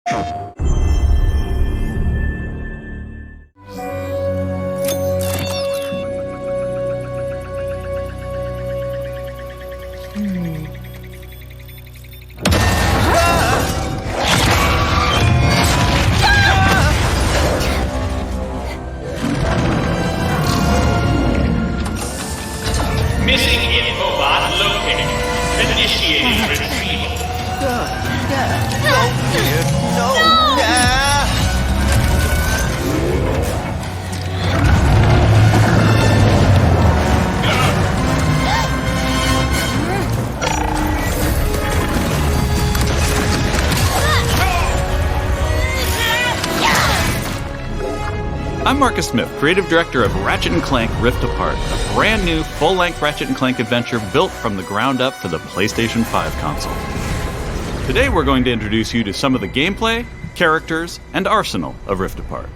Missing infobot located. Initiating retrieval. I'm Marcus Smith, creative director of Ratchet & Clank Rift Apart, a brand new full-length Ratchet & Clank adventure built from the ground up for the PlayStation 5 console. Today we're going to introduce you to some of the gameplay, characters, and arsenal of Rift Apart.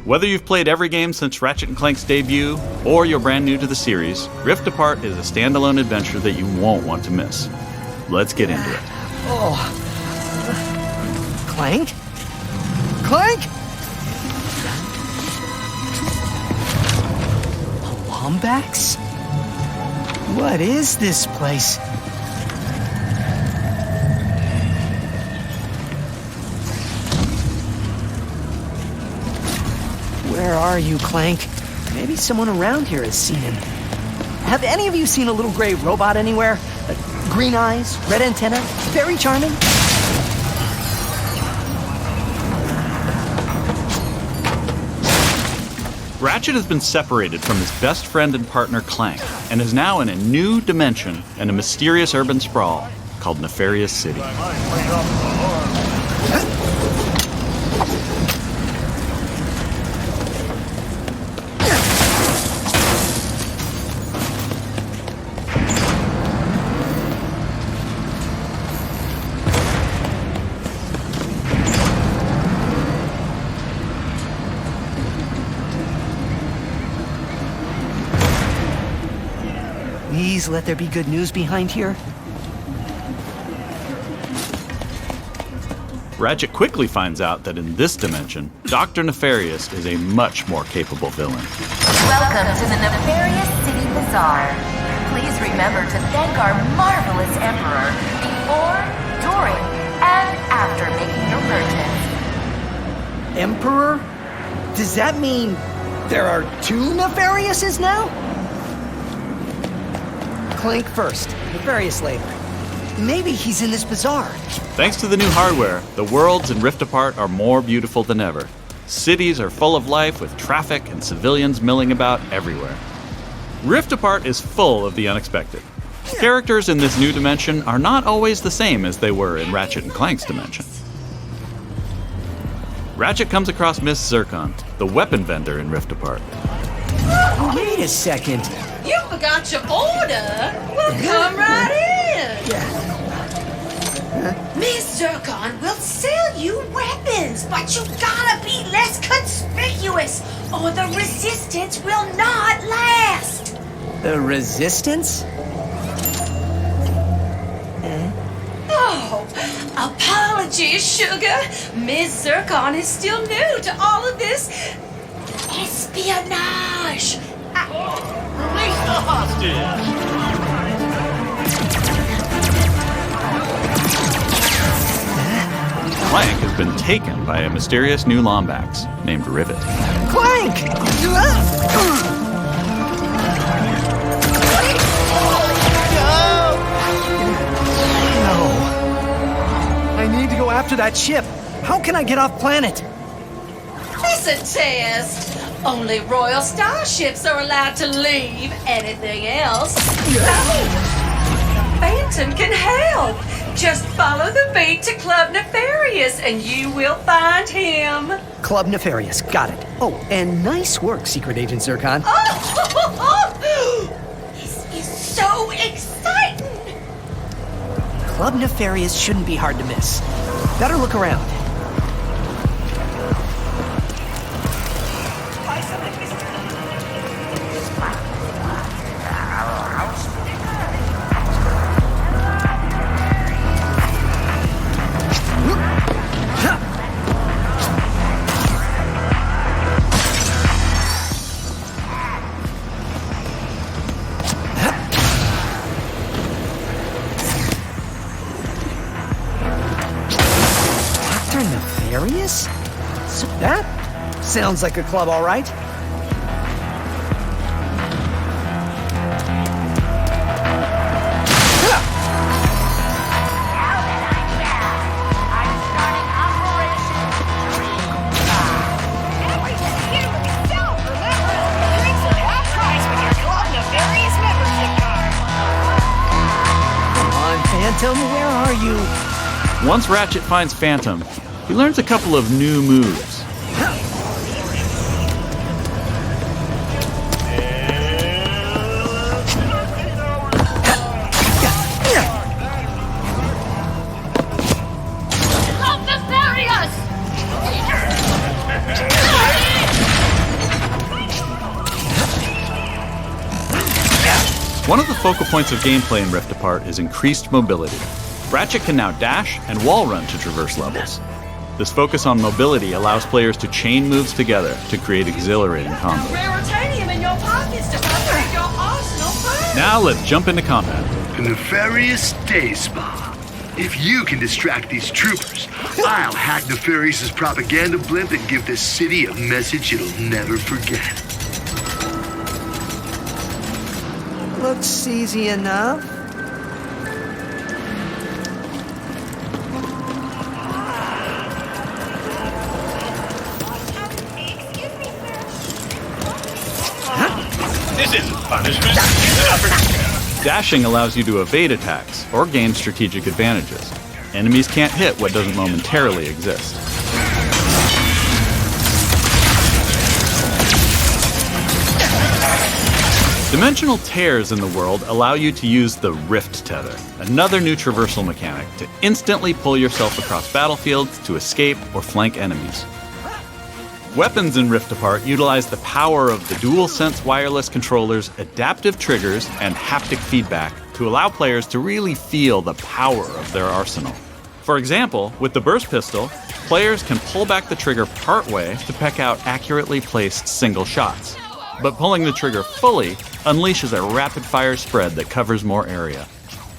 Whether you've played every game since Ratchet & Clank's debut, or you're brand new to the series, Rift Apart is a standalone adventure that you won't want to miss. Let's get into it. Clank? Clank? Lombax? What is this place? Where are you, Clank? Maybe someone around here has seen him. Have any of you seen a little gray robot anywhere? Green eyes, red antenna, very charming? Ratchet has been separated from his best friend and partner Clank, and is now in a new dimension in a mysterious urban sprawl called Nefarious City. Please let there be good news behind here. Ratchet quickly finds out that in this dimension, Dr. Nefarious is a much more capable villain. Welcome to the Nefarious City Bazaar. Please remember to thank our marvelous Emperor before, during, and after making your purchase. Emperor? Does that mean there are two Nefariouses now? Clank first, Nefarious later. Maybe he's in this bazaar. Thanks to the new hardware, the worlds in Rift Apart are more beautiful than ever. Cities are full of life with traffic and civilians milling about everywhere. Rift Apart is full of the unexpected. Characters in this new dimension are not always the same as they were in Ratchet & Clank's dimension. Ratchet comes across Miss Zircon, the weapon vendor in Rift Apart. Wait a second. You forgot your order? Well, come right in. Miss Zircon will sell you weapons, but you gotta be less conspicuous, or the resistance will not last. The Resistance? Oh, apologies, sugar. Miss Zircon is still new to all of this espionage. Release the hostage! Clank has been taken by a mysterious new Lombax named Rivet. Clank! No. I need to go after that ship. How can I get off planet? It's a test. Only royal starships are allowed to leave. Anything else? Phantom can help. Just follow the beat to Club Nefarious and you will find him. Club Nefarious, got it. Oh, and nice work, Secret Agent Zircon. This is so exciting. Club Nefarious shouldn't be hard to miss. Better look around. Mr. Nefarious? So that sounds like a club, all right. Phantom, where are you? Once Ratchet finds Phantom, he learns a couple of new moves. One of the focal points of gameplay in Rift Apart is increased mobility. Ratchet can now dash and wall run to traverse levels. This focus on mobility allows players to chain moves together to create exhilarating combos. Now let's jump into combat. The Nefarious Day Spa. If you can distract these troopers, I'll hack Nefarious's propaganda blimp and give this city a message it'll never forget. Looks easy enough. This isn't punishment. It's an opportunity. Dashing allows you to evade attacks or gain strategic advantages. Enemies can't hit what doesn't momentarily exist. Dimensional tears in the world allow you to use the Rift Tether, another new traversal mechanic to instantly pull yourself across battlefields to escape or flank enemies. Weapons in Rift Apart utilize the power of the DualSense wireless controller's adaptive triggers and haptic feedback to allow players to really feel the power of their arsenal. For example, with the burst pistol, players can pull back the trigger partway to peck out accurately placed single shots. But pulling the trigger fully unleashes a rapid-fire spread that covers more area.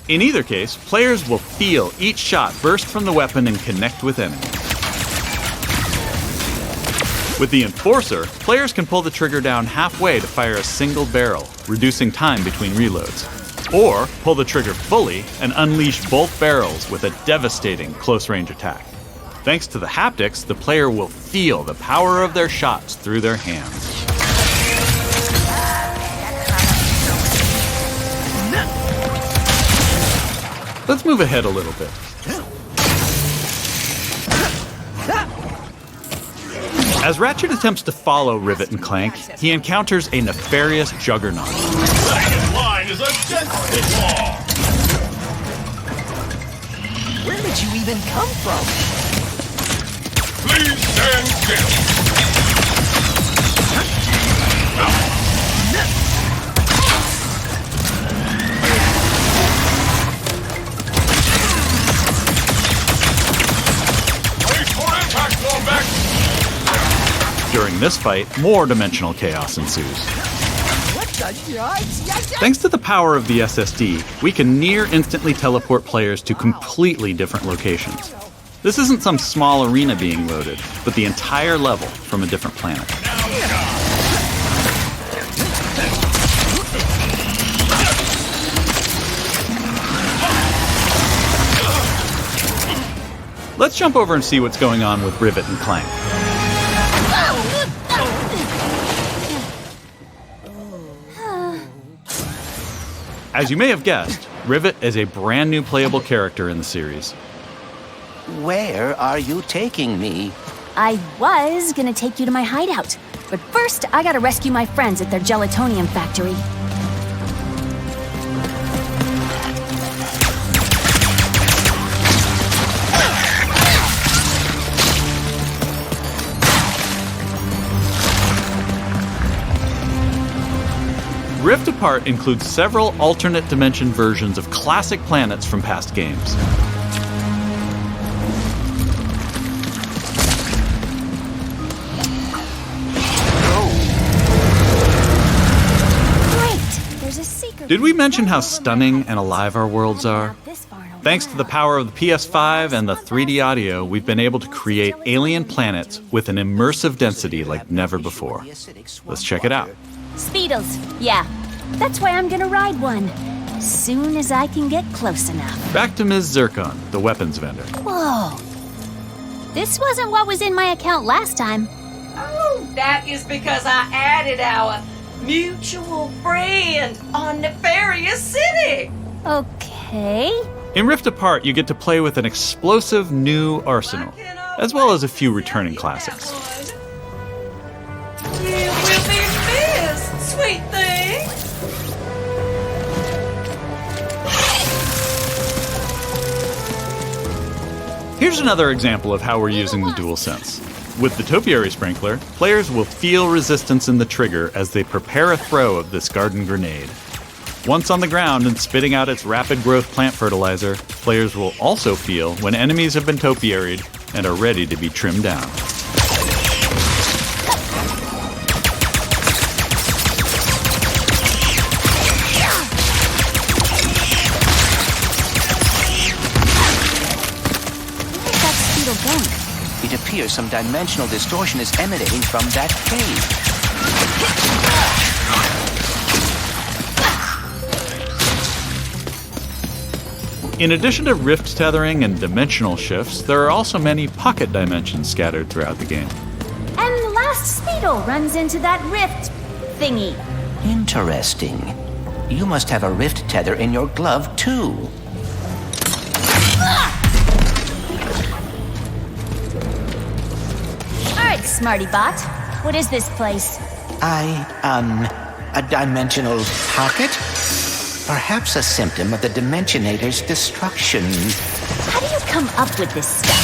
In either case, players will feel each shot burst from the weapon and connect with enemies. With the Enforcer, players can pull the trigger down halfway to fire a single barrel, reducing time between reloads. Or pull the trigger fully and unleash both barrels with a devastating close-range attack. Thanks to the haptics, the player will feel the power of their shots through their hands. Let's move ahead a little bit. As Ratchet attempts to follow Rivet and Clank, he encounters a nefarious juggernaut. Second line is a density wall. Where did you even come from? Please stand still. Wait for impact, Wombat. During this fight, more dimensional chaos ensues. Thanks to the power of the SSD, we can near instantly teleport players to completely different locations. This isn't some small arena being loaded, but the entire level from a different planet. Let's jump over and see what's going on with Rivet and Clank. As you may have guessed, Rivet is a brand new playable character in the series. Where are you taking me? I was gonna take you to my hideout, but first I gotta rescue my friends at their gelatonium factory. Rift Apart includes several alternate dimension versions of classic planets from past games. Great! There's a secret. Did we mention how stunning and alive our worlds are? Thanks to the power of the PS5 and the 3D audio, we've been able to create alien planets with an immersive density like never before. Let's check it out. Speedles, yeah. That's why I'm gonna ride one. As soon as I can get close enough. Back to Ms. Zircon, the weapons vendor. Whoa. This wasn't what was in my account last time. Oh, that is because I added our mutual friend on Nefarious City. Okay. In Rift Apart, you get to play with an explosive new arsenal, as well as a few returning classics. You will be missed, sweet thing. Here's another example of how we're using the DualSense. With the Topiary Sprinkler, players will feel resistance in the trigger as they prepare a throw of this garden grenade. Once on the ground and spitting out its rapid growth plant fertilizer, players will also feel when enemies have been topiaried and are ready to be trimmed down. Where's that Speedle going? It appears some dimensional distortion is emanating from that cave. In addition to rift tethering and dimensional shifts, there are also many pocket dimensions scattered throughout the game. And the last Speedle runs into that rift thingy. Interesting. You must have a rift tether in your glove, too. All right, Smarty Bot. What is this place? A dimensional pocket? Perhaps a symptom of the Dimensionator's destruction. How do you come up with this stuff?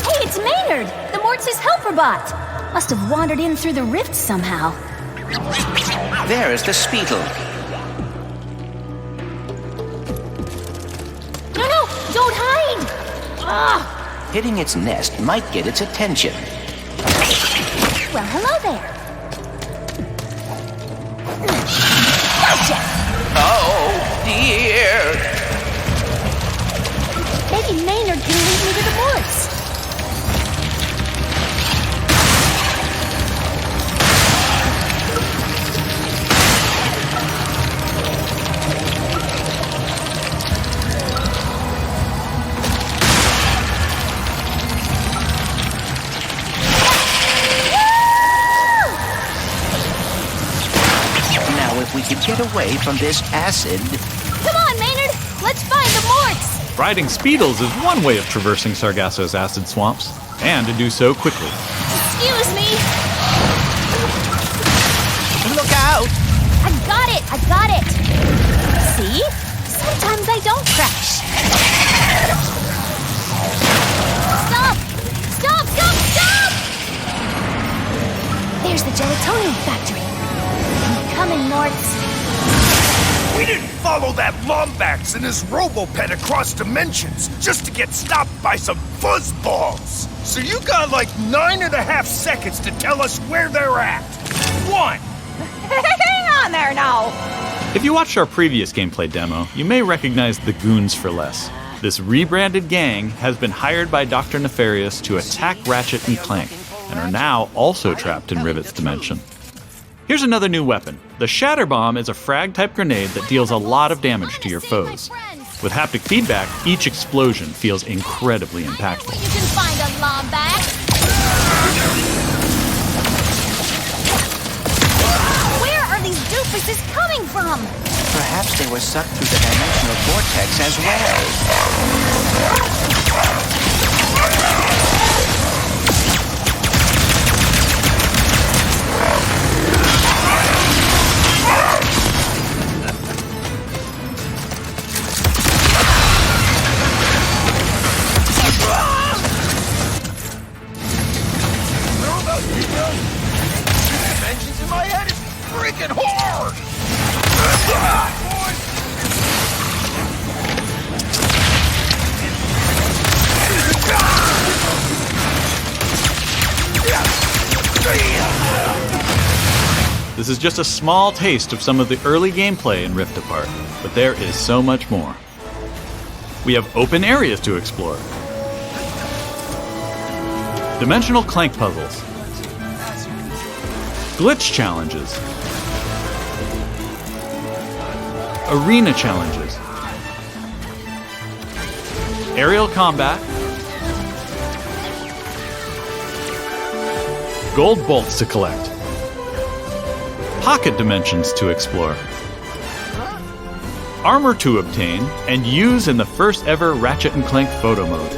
Hey, it's Maynard, the Mortis helper bot. Must have wandered in through the rift somehow. There is the Speedle. No, don't hide! Ugh. Hitting its nest might get its attention. Well, hello there. Gotcha! Oh, dear. Maybe Maynard can lead me to the Morts. We could get away from this acid. Come on, Maynard! Let's find the Morts! Riding Speedles is one way of traversing Sargasso's acid swamps, and to do so quickly. Excuse me! Look out! I got it! See? Sometimes I don't crash. Stop! There's the gelatonium factory. Coming, Morts. We didn't follow that Lombax and his Robopet across dimensions just to get stopped by some fuzzballs. So you got like 9.5 seconds to tell us where they're at. 1. Hang on there now. If you watched our previous gameplay demo, you may recognize the Goons for Less. This rebranded gang has been hired by Dr. Nefarious to attack Ratchet and Clank, and are now also trapped in Rivet's dimension. Here's another new weapon. The Shatter Bomb is a frag-type grenade that deals a lot of damage to your foes. With haptic feedback, each explosion feels incredibly impactful. You can find a Lombax. Where are these doofuses coming from? Perhaps they were sucked through the dimensional vortex as well. Dimensions in my head is freaking hard! This is just a small taste of some of the early gameplay in Rift Apart, but there is so much more. We have open areas to explore, dimensional Clank puzzles, glitch challenges, arena challenges, aerial combat, gold bolts to collect, pocket dimensions to explore, armor to obtain and use in the first ever Ratchet & Clank photo mode.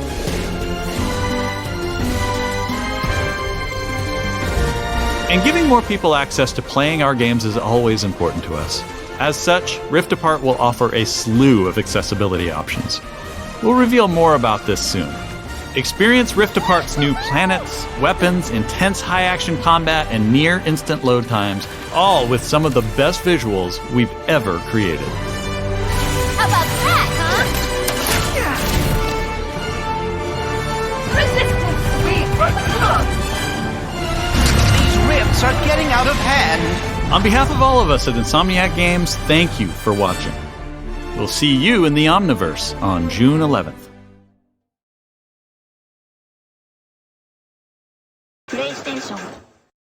And giving more people access to playing our games is always important to us. As such, Rift Apart will offer a slew of accessibility options. We'll reveal more about this soon. Experience Rift Apart's new planets, weapons, intense high-action combat, and near-instant load times, all with some of the best visuals we've ever created. How about that, huh? These rifts are getting out of hand. On behalf of all of us at Insomniac Games, thank you for watching. We'll see you in the Omniverse on June 11th.